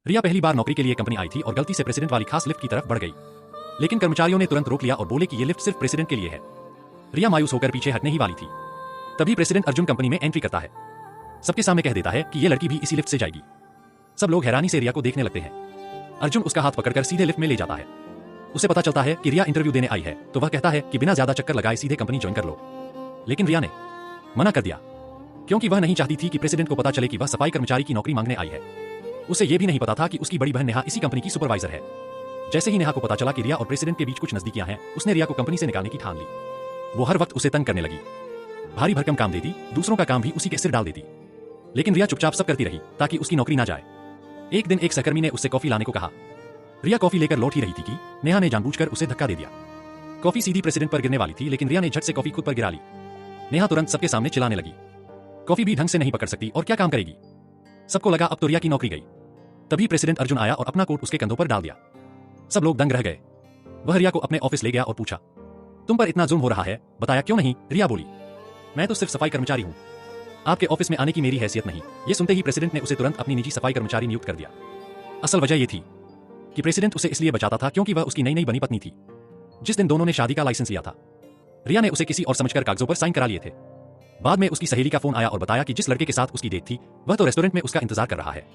रिया पहली बार नौकरी के लिए कंपनी आई थी और गलती से प्रेसिडेंट वाली खास लिफ्ट की तरफ बढ़ गई, लेकिन कर्मचारियों ने तुरंत रोक लिया और बोले कि ये लिफ्ट सिर्फ प्रेसिडेंट के लिए है। रिया मायूस होकर पीछे हटने ही वाली थी, तभी प्रेसिडेंट अर्जुन कंपनी में एंट्री करता है। सबके सामने कह देता है कि ये लड़की भी इसी लिफ्ट से जाएगी। सब लोग हैरानी से रिया को देखने लगते हैं। अर्जुन उसका हाथ पकड़कर सीधे लिफ्ट में ले जाता है। उसे पता चलता है कि रिया इंटरव्यू देने आई है, तो वह कहता है कि बिना ज्यादा चक्कर लगाए सीधे कंपनी ज्वाइन कर लो। लेकिन रिया ने मना कर दिया, क्योंकि वह नहीं चाहती थी कि प्रेसिडेंट को पता चले कि वह सफाई कर्मचारी की नौकरी मांगने आई है। उसे यह भी नहीं पता था कि उसकी बड़ी बहन नेहा इसी कंपनी की सुपरवाइजर है। जैसे ही नेहा को पता चला कि रिया और प्रेसिडेंट के बीच कुछ नजदीकियां हैं, उसने रिया को कंपनी से निकालने की ठान ली। वो हर वक्त उसे तंग करने लगी, भारी भरकम काम देती, दूसरों का काम भी उसी के सिर डाल देती। लेकिन रिया चुपचाप सब करती रही ताकि उसकी नौकरी ना जाए। एक दिन एक सहकर्मी ने उससे कॉफी लाने को कहा। रिया कॉफी लेकर लौट ही रही थी कि नेहा ने जानबूझकर उसे धक्का दे दिया। कॉफी सीधी प्रेसिडेंट पर गिरने वाली थी, लेकिन रिया ने झट से कॉफी खुद पर गिरा ली। नेहा तुरंत सबके सामने चिल्लाने लगी, कॉफी भी ढंग से नहीं पकड़ सकती और क्या काम करेगी। सबको लगा अब तो रिया की नौकरी गई। तभी प्रेसिडेंट अर्जुन आया और अपना कोट उसके कंधों पर डाल दिया। सब लोग दंग रह गए। वह रिया को अपने ऑफिस ले गया और पूछा, तुम पर इतना जुल्म हो रहा है, बताया क्यों नहीं? रिया बोली, मैं तो सिर्फ सफाई कर्मचारी हूं, आपके ऑफिस में आने की मेरी हैसियत नहीं। यह सुनते ही प्रेसिडेंट ने उसे तुरंत अपनी निजी सफाई कर्मचारी नियुक्त कर दिया। असल वजह यह थी कि प्रेसिडेंट उसे इसलिए बचाता था क्योंकि वह उसकी नई नई बनी पत्नी थी। जिस दिन दोनों ने शादी का लाइसेंस लिया था, रिया ने उसे किसी और समझकर कागजों पर साइन करा लिए थे। बाद में उसकी सहेली का फोन आया और बताया कि जिस लड़के के साथ उसकी डेट थी, वह तो रेस्टोरेंट में उसका इंतजार कर रहा है।